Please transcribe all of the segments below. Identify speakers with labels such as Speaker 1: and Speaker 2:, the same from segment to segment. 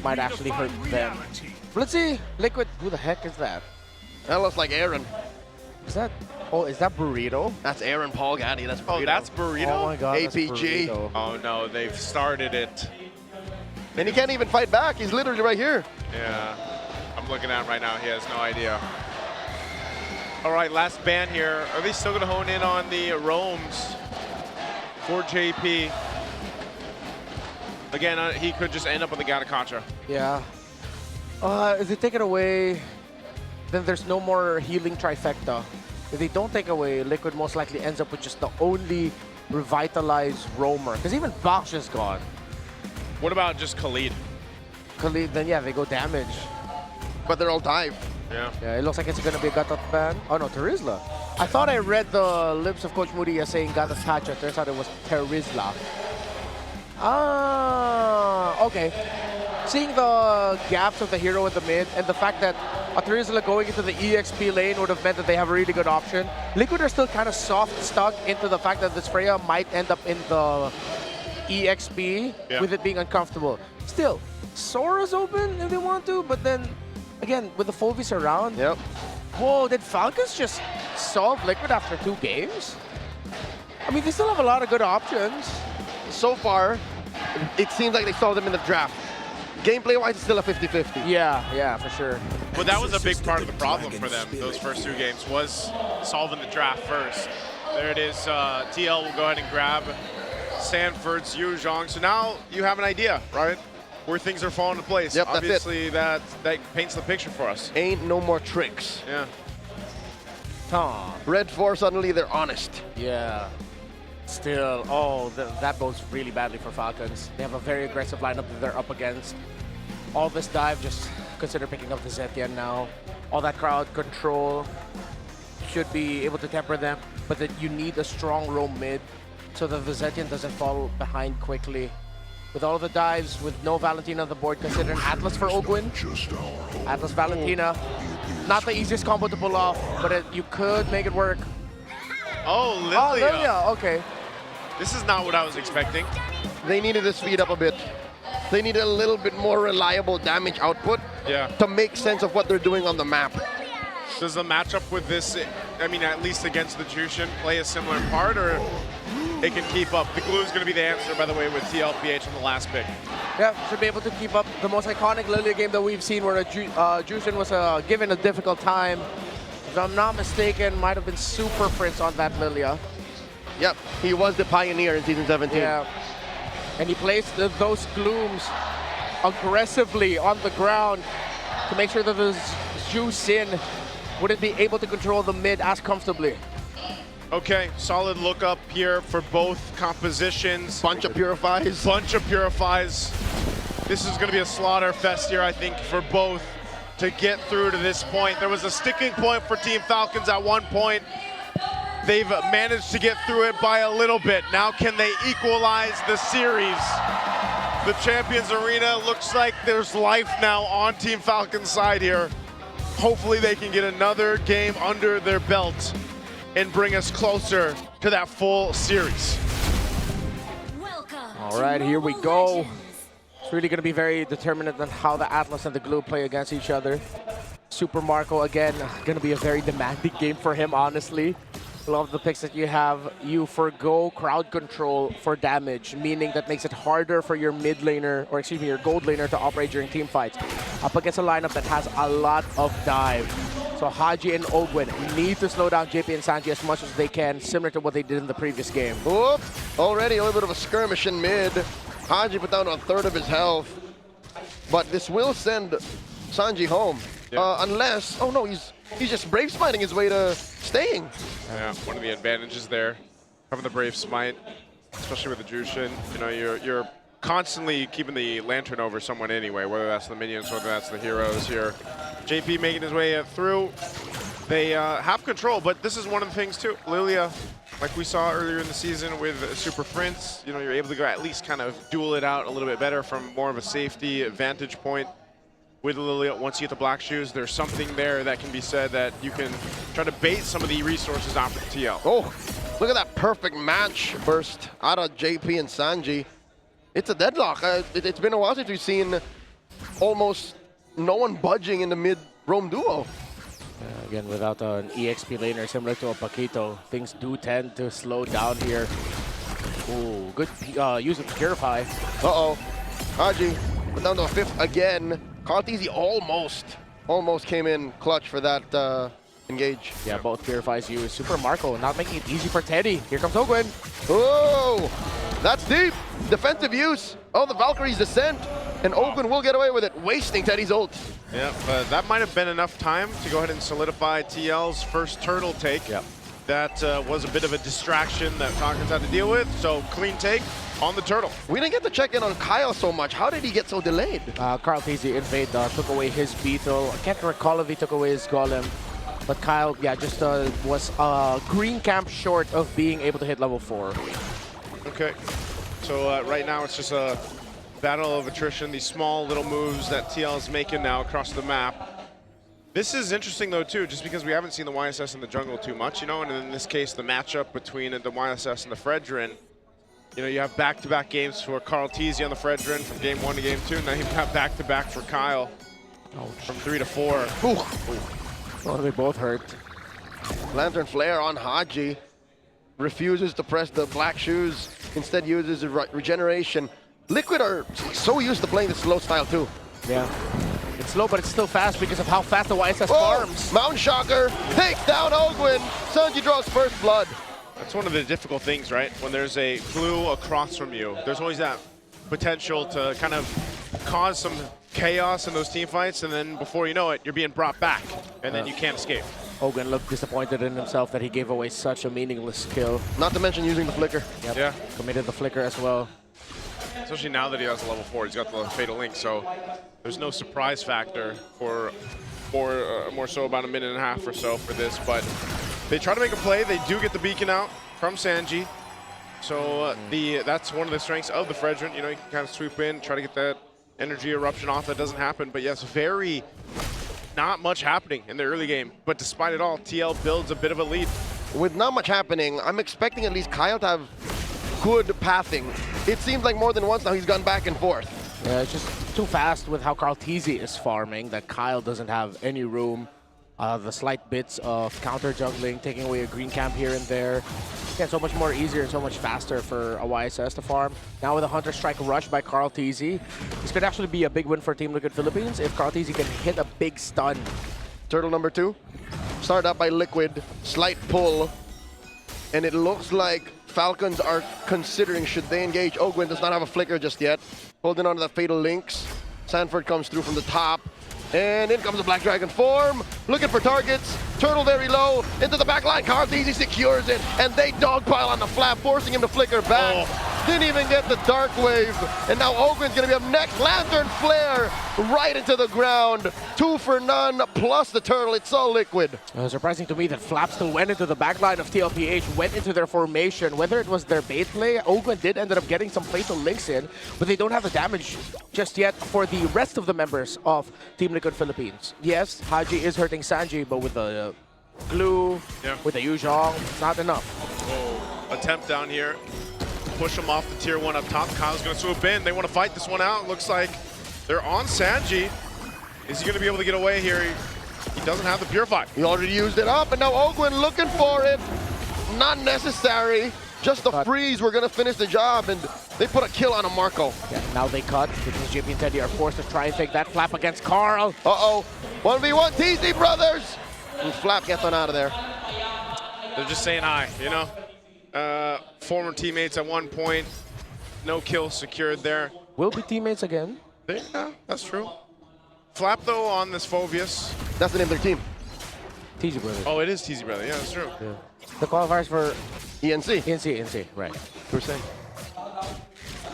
Speaker 1: might actually hurt them. Let's see, Liquid, who the heck is that?
Speaker 2: That looks like Aaron.
Speaker 1: Is that, oh, is that Burrito?
Speaker 2: That's Aaron Paul Gaddy. That's Burrito.
Speaker 3: Oh, that's Burrito?
Speaker 1: Oh my god, that's
Speaker 2: APG.
Speaker 1: Burrito.
Speaker 3: Oh no, they've started it.
Speaker 2: And he can't even fight back. He's literally right here.
Speaker 3: Yeah, I'm looking at him right now. He has no idea. All right, last ban here. Are they still going to hone in on the roams for JP? Again, he could just end up with a Gatakacha.
Speaker 1: Yeah. If they take it away, then there's no more healing trifecta. If they don't take away, Liquid most likely ends up with just the only revitalized roamer. Because even Box is gone.
Speaker 3: What about just Khalid?
Speaker 1: Khalid, then yeah, they go damage.
Speaker 2: But they're all dive.
Speaker 3: Yeah.
Speaker 1: Yeah, it looks like it's going to be a Gatot ban. Oh no, Terizla. I thought I read the lips of Coach Moody as saying Gatot Hacha. Turns out it was Terizla. Ah, okay. Seeing the gaps of the hero in the mid and the fact that a Terizla going into the EXP lane would have meant that they have a really good option. Liquid are still kind of soft stuck into the fact that this Freya might end up in the EXP with it being uncomfortable. Still, Sora's open if they want to, but then again, with the Fulvis around.
Speaker 2: Yep.
Speaker 1: Whoa, did Falcons just solve Liquid after 2 games? I mean, they still have a lot of good options.
Speaker 2: So far, it seems like they saw them in the draft. Gameplay-wise, it's still a 50-50.
Speaker 1: Yeah, for sure.
Speaker 3: Well, that was a big part of the problem for them, those first 2 games, was solving the draft first. There it is. TL will go ahead and grab Sanford's Yu Zhong. So now you have an idea, right? Where things are falling into place.
Speaker 2: Yep,
Speaker 3: obviously, that paints the picture for us.
Speaker 2: Ain't no more tricks.
Speaker 3: Yeah.
Speaker 1: Tom.
Speaker 2: Red 4, suddenly they're honest.
Speaker 1: Yeah. Still, oh, that bodes really badly for Falcons. They have a very aggressive lineup that they're up against. All this dive, just consider picking up the Zetian now. All that crowd control should be able to temper them, but that you need a strong roam mid so that the Zetian doesn't fall behind quickly. With all of the dives, with no Valentina on the board, consider an Atlas for Ogwin. Atlas Valentina. Not the easiest combo to pull off, but you could make it work.
Speaker 3: Oh, Lilia.
Speaker 1: Oh, Lilia, okay.
Speaker 3: This is not what I was expecting.
Speaker 2: They needed to speed up a bit. They needed a little bit more reliable damage output to make sense of what they're doing on the map.
Speaker 3: Does the matchup with this, I mean, at least against the Jushin, play a similar part, or it can keep up? The glue is going to be the answer, by the way, with TLPH on the last pick. Yeah,
Speaker 1: should be able to keep up the most iconic Lilia game that we've seen, where Jushin was given a difficult time. If I'm not mistaken, might have been Super Prince on that Lilia.
Speaker 2: Yep, he was the pioneer in Season 17.
Speaker 1: Yeah, and he placed those glooms aggressively on the ground to make sure that the Jushin wouldn't be able to control the mid as comfortably.
Speaker 3: Okay, solid look up here for both compositions.
Speaker 2: Bunch of Purifies.
Speaker 3: Bunch of Purifies. This is going to be a slaughter fest here, I think, for both to get through to this point. There was a sticking point for Team Falcons at one point. They've managed to get through it by a little bit. Now can they equalize the series? The Champions Arena looks like there's life now on Team Falcon's side here. Hopefully they can get another game under their belt and bring us closer to that full series.
Speaker 1: All right, here we go. It's really going to be very determinant on how the Atlas and the Glue play against each other. Super Marco, again, going to be a very demanding game for him, honestly. Love the picks that you have. You forgo crowd control for damage, meaning that makes it harder for your mid laner, or excuse me, your gold laner to operate during team fights. Up against a lineup that has a lot of dive. So Haji and Ogwin need to slow down JP and Sanji as much as they can, similar to what they did in the previous game.
Speaker 2: Whoop, already a little bit of a skirmish in mid. Haji put down 1/3 of his health. But this will send Sanji home. Unless, oh no, he's just Brave Smiting his way to staying.
Speaker 3: Yeah, one of the advantages there, having the Brave Smite, especially with the Jushin. You know, you're constantly keeping the Lantern over someone anyway, whether that's the minions, whether that's the heroes here. JP making his way through. They have control, but this is one of the things too. Lilia, like we saw earlier in the season with Super Prince, you know, you're able to go at least kind of duel it out a little bit better from more of a safety vantage point. With Lilia, once you get the black shoes, there's something there that can be said that you can try to bait some of the resources out for TL.
Speaker 2: Oh, look at that perfect match burst out of JP and Sanji. It's a deadlock. It's been a while since we've seen almost no one budging in the mid-roam duo.
Speaker 1: Again, without an EXP laner similar to a Paquito, things do tend to slow down here. Ooh, good use of Purify.
Speaker 2: Uh-oh. Haji, but down to a 5th again. Carteezy almost came in clutch for that engage.
Speaker 1: Yeah, both Purifies used. Super Marco not making it easy for Teddy. Here comes Ogwin.
Speaker 2: Oh, that's deep. Defensive use. Oh, the Valkyrie's descent. And Ogwin will get away with it, wasting Teddy's ult.
Speaker 3: Yeah, but that might have been enough time to go ahead and solidify TL's first turtle take.
Speaker 1: Yep.
Speaker 3: That was a bit of a distraction that Falcons had to deal with, so clean take on the turtle.
Speaker 2: We didn't get to check in on Kyle so much. How did he get so delayed?
Speaker 1: Carteezy invade took away his Beetle. I can't recall if he took away his Golem. But Kyle, yeah, just was green camp short of being able to hit level 4.
Speaker 3: Okay, so right now it's just a battle of attrition, these small little moves that TL is making now across the map. This is interesting though too, just because we haven't seen the YSS in the jungle too much, you know, and in this case the matchup between the YSS and the Fredrin, you know, you have back-to-back games for Carteezy on the Fredrin from game 1 to game 2, and now you've got back-to-back for Kyle from 3 to 4.
Speaker 2: Ooh.
Speaker 1: Well, they both hurt.
Speaker 2: Lantern Flare on Haji. Refuses to press the black shoes. Instead uses regeneration. Liquid are so used to playing the slow style too.
Speaker 1: Yeah. It's slow, but it's still fast because of how fast the YSS farms.
Speaker 2: Mountain Shocker takes down Ogwin. Sanji draws first blood.
Speaker 3: That's one of the difficult things, right? When there's a blue across from you, there's always that potential to kind of cause some chaos in those team fights, and then before you know it, you're being brought back, and then you can't escape.
Speaker 1: Ogwin looked disappointed in himself that he gave away such a meaningless kill.
Speaker 2: Not to mention using the flicker.
Speaker 1: Yep.
Speaker 3: Yeah.
Speaker 1: Committed the flicker as well.
Speaker 3: Especially now that he has a level 4, he's got the Fatal Link, so there's no surprise factor for more so about a minute and a half or so for this, but they try to make a play. They do get the beacon out from Sanji, so that's one of the strengths of the Fredrin. You know, you can kind of swoop in, try to get that energy eruption off. That doesn't happen, but yes, not much happening in the early game, but despite it all, TL builds a bit of a lead.
Speaker 2: With not much happening, I'm expecting at least Kyle to have good pathing. It seems like more than once now he's gone back and forth.
Speaker 1: Yeah, it's just too fast with how Carteezy is farming that Kyle doesn't have any room. The slight bits of counter juggling, taking away a green camp here and there. Yeah, so much more easier and so much faster for a YSS to farm. Now with a Hunter Strike rush by Carteezy, this could actually be a big win for Team Liquid Philippines if Carteezy can hit a big stun.
Speaker 2: Turtle number 2, started out by Liquid, slight pull, and it looks like Falcons are considering should they engage. Ogwin does not have a flicker just yet. Holding on to the Fatal Links. Sanford comes through from the top. And in comes the Black Dragon form. Looking for targets. Turtle very low. Into the back line. Carteezy secures it. And they dogpile on the flap, forcing him to flicker back. Didn't even get the Dark Wave. And now Ogwin's going to be up next. Lantern Flare right into the ground. 2 for none plus the Turtle. It's all Liquid.
Speaker 1: Surprising to me that Flap still went into the back line of TLPH, went into their formation. Whether it was their bait play, Ogwin did end up getting some Fatal Links in, but they don't have the damage just yet for the rest of the members of Team Liquid Philippines. Yes, Haji is hurting Sanji, but with the glue, with the Yuzhong, it's not enough.
Speaker 3: Attempt down here. Push him off the tier 1 up top. Kyle's going to swoop in. They want to fight this one out. Looks like they're on Sanji. Is he going to be able to get away here? He doesn't have the Purify.
Speaker 2: He already used it up, and now Ogwin looking for it. Not necessary. Just the freeze, we're going to finish the job, and they put a kill on a Marco.
Speaker 1: Yeah, now they cut because JP and Teddy are forced to try and take that Flap against Carl.
Speaker 2: Uh-oh. 1v1 TZ Brothers. And Flap gets on out of there.
Speaker 3: They're just saying hi, you know? Former teammates at one point. No kill secured there.
Speaker 1: We'll be teammates again.
Speaker 3: Yeah, that's true. Flap, though, on this Phobius.
Speaker 2: That's the name of their team.
Speaker 1: TZ Brothers.
Speaker 3: Oh, it is TZ Brother. Yeah, that's true.
Speaker 1: Yeah. The qualifiers for
Speaker 2: ENC.
Speaker 1: ENC, right.
Speaker 2: We're saying.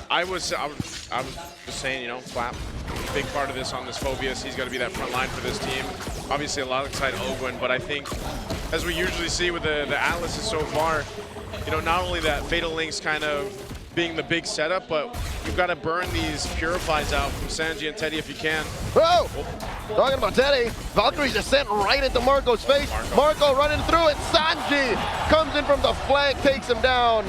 Speaker 3: I was just saying, you know, Flap, big part of this on this Phobius. He's got to be that front line for this team. Obviously, a lot excited Ogwin, but I think, as we usually see with the Atlases so far, you know, not only that Fatal Links kind of being the big setup, but you've got to burn these Purifies out from Sanji and Teddy if you can.
Speaker 2: Whoa! Talking about Teddy, Valkyrie's descent right into Marco's face. Marco running through it. Sanji comes in from the flank, takes him down.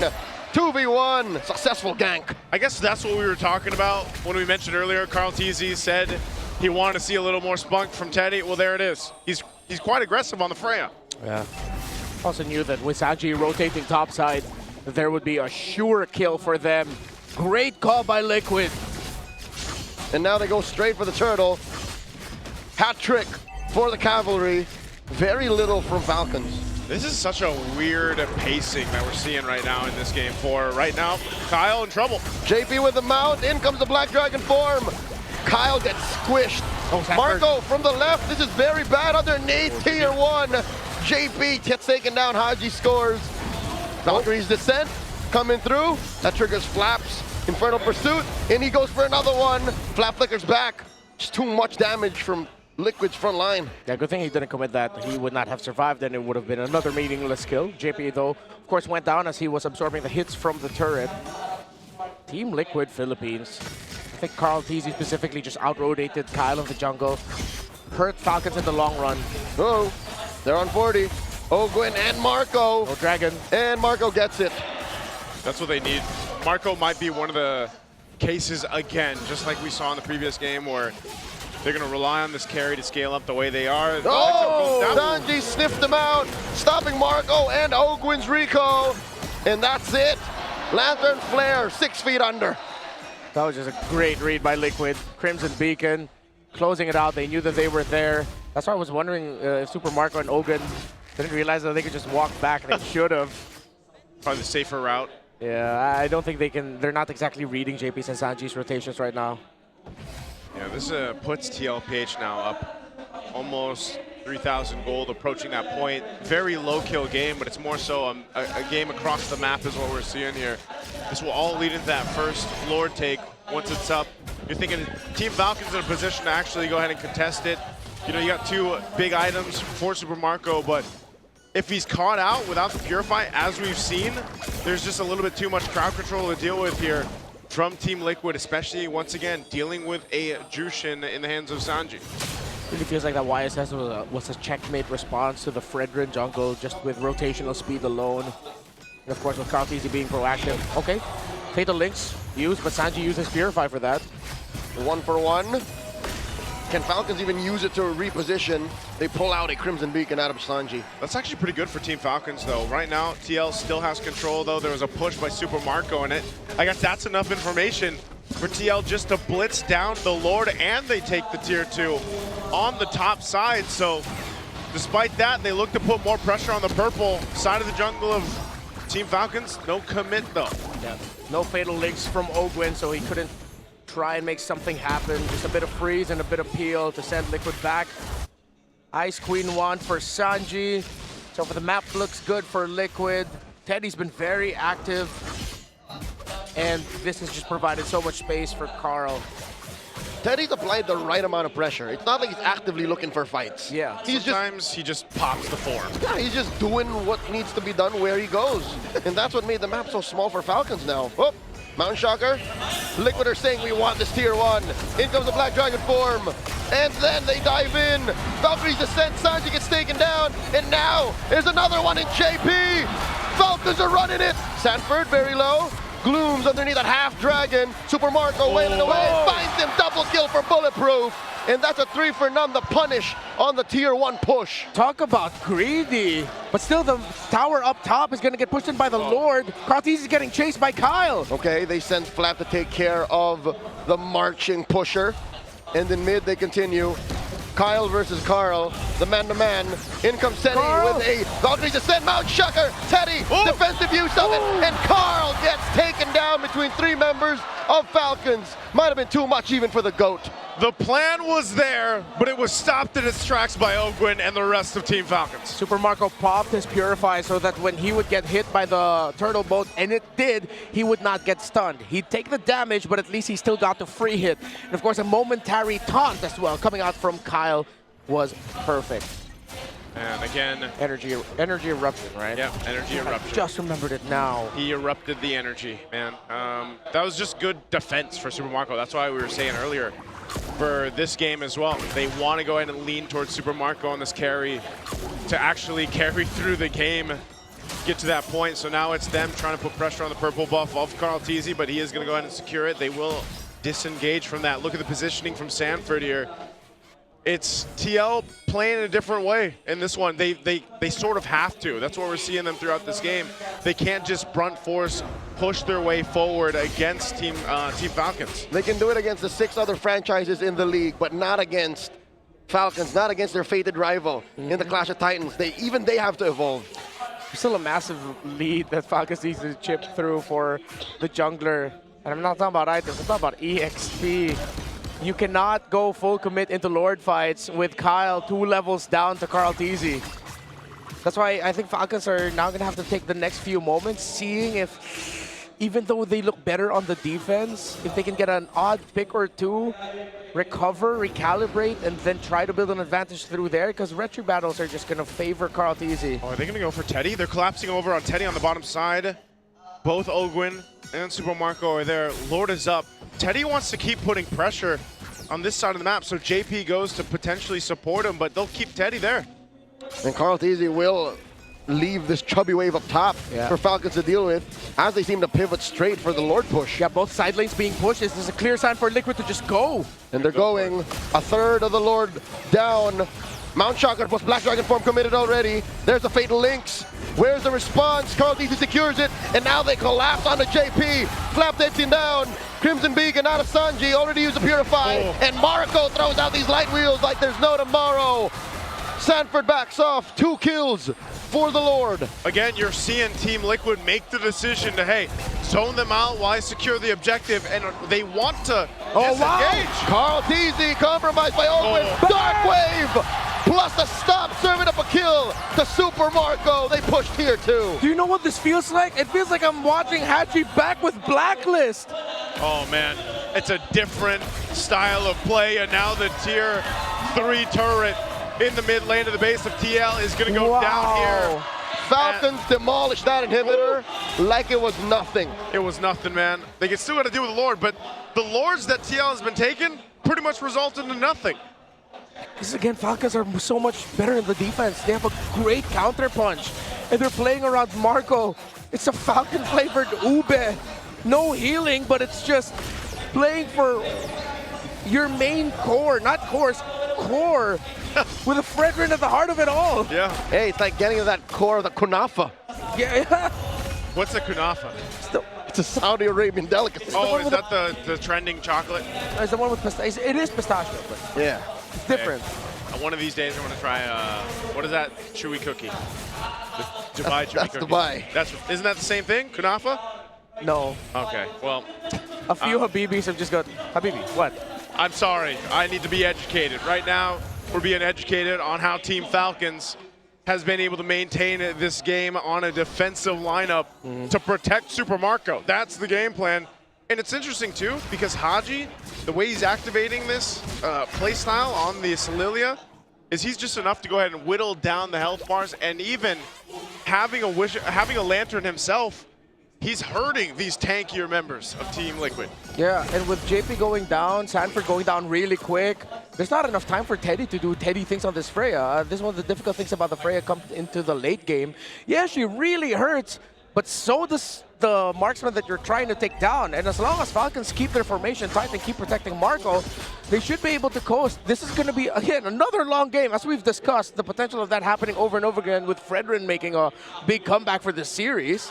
Speaker 2: 2v1, successful gank.
Speaker 3: I guess that's what we were talking about when we mentioned earlier. Carteezy said he wanted to see a little more spunk from Teddy. Well, there it is. He's quite aggressive on the Freya.
Speaker 1: Yeah. Also knew that with Sanji rotating topside, there would be a sure kill for them. Great call by Liquid.
Speaker 2: And now they go straight for the turtle. Hat trick for the Cavalry. Very little from Falcons.
Speaker 3: This is such a weird pacing that we're seeing right now in this game. For right now, Kyle in trouble.
Speaker 2: JP with the mount. In comes the Black Dragon form. Kyle gets squished.
Speaker 1: Oh,
Speaker 2: Marco from the left. This is very bad underneath tier 1. JP gets taken down. Haji scores. Valkyrie's descent coming through. That triggers Flaps. Infernal Pursuit. And he goes for another one. Flap flickers back. Just too much damage from Liquid's front line.
Speaker 1: Yeah, good thing he didn't commit that. He would not have survived, and it would have been another meaningless kill. JP, though, of course, went down as he was absorbing the hits from the turret. Team Liquid Philippines. I think Carl Teasy specifically just out-rotated Kyle in the jungle. Hurt Falcons in the long run.
Speaker 2: Oh, they're on 40. Ogwin and Marco.
Speaker 1: Oh, Dragon.
Speaker 2: And Marco gets it.
Speaker 3: That's what they need. Marco might be one of the cases again, just like we saw in the previous game, where they're going to rely on this carry to scale up the way they are.
Speaker 2: Oh, Sanji sniffed him out, stopping Marco and Ogwin's Rico. And that's it. Lantern Flare, 6 feet under.
Speaker 1: That was just a great read by Liquid. Crimson Beacon, closing it out. They knew that they were there. That's why I was wondering if Super Marco and Ogun didn't realize that they could just walk back. They should have.
Speaker 3: Probably the safer route.
Speaker 1: Yeah, I don't think they can. They're not exactly reading JP's and Sanji's rotations right now.
Speaker 3: Yeah, this puts TLPH now up almost 3,000 gold, approaching that point. Very low kill game, but it's more so a game across the map is what we're seeing here. This will all lead into that first Lord take. Once it's up, you're thinking Team Falcons in a position to actually go ahead and contest it. You know, you got 2 big items for Super Marco, but if he's caught out without the Purify, as we've seen, there's just a little bit too much crowd control to deal with here from Team Liquid, especially, once again, dealing with a Jushin in the hands of Sanji.
Speaker 1: Really feels like that YSS was a checkmate response to the Fredrin jungle, just with rotational speed alone. And of course, with Carl Teasy being proactive. Okay, Fatal Links used, but Sanji uses Purify for that.
Speaker 2: 1 for 1. Can Falcons even use it to reposition? They pull out a Crimson Beacon out of Sanji.
Speaker 3: That's actually pretty good for Team Falcons, though. Right now, TL still has control, though. There was a push by Super Marco in it. I guess that's enough information for TL just to blitz down the Lord, and they take the tier 2 on the top side. So despite that, they look to put more pressure on the purple side of the jungle of Team Falcons. No commit, though.
Speaker 1: Yeah. No Fatal Links from Ogwin, so he couldn't try and make something happen. Just a bit of freeze and a bit of peel to send Liquid back. Ice Queen wand for Sanji. So for the map looks good for Liquid. Teddy's been very active. And this has just provided so much space for Carl.
Speaker 2: Teddy's applied the right amount of pressure. It's not like he's actively looking for fights.
Speaker 1: Yeah.
Speaker 3: Sometimes he just pops the form.
Speaker 2: Yeah, he's just doing what needs to be done where he goes. And that's what made the map so small for Falcons now. Oh, Mountain Shocker. Liquid are saying we want this tier 1. In comes the Black Dragon form. And then they dive in. Valkyrie's descent. Sanji gets taken down. And now there's another one in JP. Falcons are running it. Sanford very low. Glooms underneath that half dragon. Super Marco wailing away. Finds him. Double kill for Bulletproof. And that's a 3 for none. The punish on the tier 1 push.
Speaker 1: Talk about greedy. But still, the tower up top is going to get pushed in by the Lord. Kratis is getting chased by Kyle.
Speaker 2: Okay, they send Flap to take care of the marching pusher. And in mid, they continue. Kyle versus Carl, the man-to-man. In comes Teddy with a Valkyrie Descent, Mount Shucker. Teddy, defensive use of it. And Carl gets taken down between 3 members of Falcons. Might have been too much even for the GOAT.
Speaker 3: The plan was there, but it was stopped in its tracks by Ogwin and the rest of Team Falcons.
Speaker 1: Super Marco popped his Purify so that when he would get hit by the turtle boat, and it did, he would not get stunned. He'd take the damage, but at least he still got the free hit. And of course, a momentary taunt as well coming out from Kyle was perfect.
Speaker 3: And again,
Speaker 1: energy eruption, right?
Speaker 3: Yeah, energy eruption.
Speaker 1: I just remembered it now.
Speaker 3: He erupted the energy, man. That was just good defense for Super Marco. That's why we were saying earlier, for this game as well, they want to go ahead and lean towards Super Marco on this carry to actually carry through the game, get to that point. So now it's them trying to put pressure on the purple buff of Carl Teasy, but he is going to go ahead and secure it. They will disengage from that. Look at the positioning from Sanford here. it's TL playing in a different way in this one. They sort of have to. That's what we're seeing them throughout this game. They can't just brunt force push their way forward against Team Falcons.
Speaker 2: They can do it against the 6 other franchises in the league, but not against Falcons, not against their fated rival in the Clash of Titans. Even they have to evolve.
Speaker 1: Still a massive lead that Falcons needs to chip through for the jungler. And I'm not talking about items, I'm talking about EXP. You cannot go full commit into Lord fights with Kyle 2 levels down to Carl TZ. That's why I think Falcons are now going to have to take the next few moments, seeing if, even though they look better on the defense, if they can get an odd pick or two, recover, recalibrate, and then try to build an advantage through there, because retro battles are just going to favor Carl TZ.
Speaker 3: Oh, are they going to go for Teddy? They're collapsing over on Teddy on the bottom side. Both Ogwin and Super Marco are there. Lord is up. Teddy wants to keep putting pressure on this side of the map, so JP goes to potentially support him, but they'll keep Teddy there.
Speaker 2: And Carl TZ will leave this chubby wave up top for Falcons to deal with, as they seem to pivot straight for the Lord push.
Speaker 1: Yeah, both side lanes being pushed. This is a clear sign for Liquid to just go.
Speaker 2: And they're going. A third of the Lord down. Mount Shocker plus Black Dragon form committed already. There's the Fatal Links. Where's the response? Carl TZ secures it, and now they collapse onto JP. Flap 18 down. Crimson Beacon out of Sanji, already used to Purify. And Marco throws out these light wheels like there's no tomorrow. Sanford backs off, 2 kills for the Lord.
Speaker 3: Again, you're seeing Team Liquid make the decision to, hey, zone them out while I secure the objective, and they want to disengage.
Speaker 2: Carl TZ compromised by Owen. Dark Wave plus a stop, serving up a kill to Super Marco. They pushed here too.
Speaker 1: Do you know what this feels like? It feels like I'm watching Haji back with Blacklist.
Speaker 3: Oh man, it's a different style of play, and now the tier 3 turret in the mid lane of the base of TL is going to go down here.
Speaker 2: Falcons demolish that inhibitor like it was nothing.
Speaker 3: It was nothing, man. They can still got to deal with the Lord, but the Lords that TL has been taking pretty much resulted in nothing.
Speaker 1: Because again, Falcons are so much better in the defense. They have a great counter punch, and they're playing around Marco. It's a Falcon-flavored ube. No healing, but it's just playing for your main core, not cores, core, with a Fredrin at the heart of it all.
Speaker 3: Yeah.
Speaker 2: Hey, it's like getting to that core of the kunafa.
Speaker 1: Yeah.
Speaker 3: What's a kunafa?
Speaker 2: It's a Saudi Arabian delicacy.
Speaker 3: Oh, is that the trending chocolate?
Speaker 1: It's the one with pistachio. It is pistachio, but
Speaker 2: yeah,
Speaker 1: it's different.
Speaker 3: One of these days, I want to try, what is that? Chewy cookie. The Dubai chewy
Speaker 2: that's
Speaker 3: cookie.
Speaker 2: Dubai.
Speaker 3: Isn't that the same thing? Kunafa?
Speaker 1: No.
Speaker 3: Okay, well.
Speaker 1: A few Habibis have just got, Habibi, what?
Speaker 3: I'm sorry, I need to be educated. Right now, we're being educated on how Team Falcons has been able to maintain this game on a defensive lineup to protect Super Marco. That's the game plan. And it's interesting too, because Haji, the way he's activating this playstyle on the Solilia, is he's just enough to go ahead and whittle down the health bars, and even having a lantern himself, he's hurting these tankier members of Team Liquid.
Speaker 1: Yeah, and with JP going down, Sanford going down really quick, there's not enough time for Teddy to do Teddy things on this Freya. This is one of the difficult things about the Freya come into the late game. Yeah, she really hurts, but so does the marksman that you're trying to take down. And as long as Falcons keep their formation tight and keep protecting Marco, they should be able to coast. This is going to be, again, another long game. As we've discussed, the potential of that happening over and over again with Fredrin making a big comeback for this series.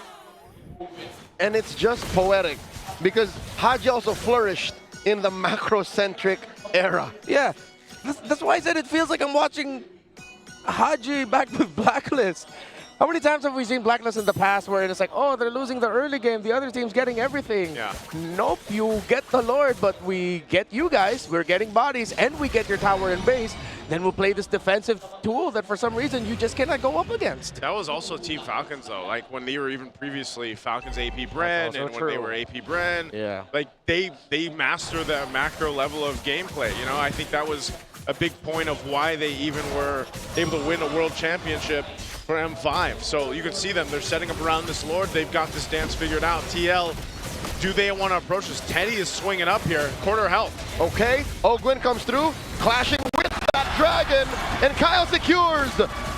Speaker 2: And it's just poetic, because Haji also flourished in the macro-centric era.
Speaker 1: Yeah, that's why I said it feels like I'm watching Haji back with Blacklist. How many times have we seen Blacklist in the past where it's like, oh, they're losing the early game, the other team's getting everything.
Speaker 3: Yeah.
Speaker 1: Nope, you get the Lord, but we get you guys, we're getting bodies, and we get your tower and base. Then we'll play this defensive tool that for some reason you just cannot go up against.
Speaker 3: That was also Team Falcons though, like when they were even previously Falcons AP Bren, and when they were AP Bren,
Speaker 1: yeah,
Speaker 3: like they master the macro level of gameplay. You know, I think that was a big point of why they even were able to win a world championship for M5. So you can see them, they're setting up around this Lord, they've got this dance figured out. TL, do they want to approach this? Teddy is swinging up here, quarter health.
Speaker 2: Okay, Ogwin comes through, clashing with that dragon, and Kyle secures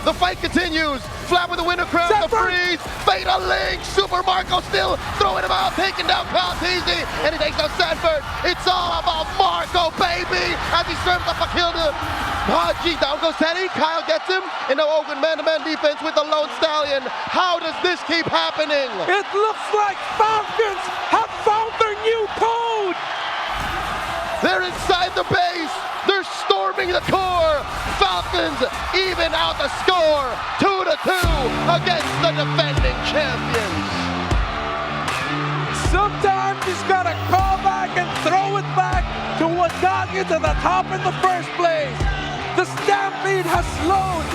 Speaker 2: The fight continues. Flap with the winner crown, the freeze. Fatal link. Super Marco still throwing him out, taking down Kyle Teasy, and he takes down Sanford. It's all about Marco, baby, as he serves up a kill to Haji. Down goes Teddy. Kyle gets him in the open man-to-man defense with the Lone Stallion. How does this keep happening?
Speaker 4: It looks like Falcons have found their new code.
Speaker 2: They're inside the base. They're storming the core. Falcons even out the score, 2-2 against the defending champions.
Speaker 4: Sometimes you just gotta call back and throw it back to what got you to the top in the first place. The stampede has slowed,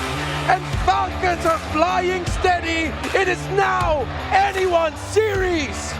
Speaker 4: and Falcons are flying steady. It is now anyone's series.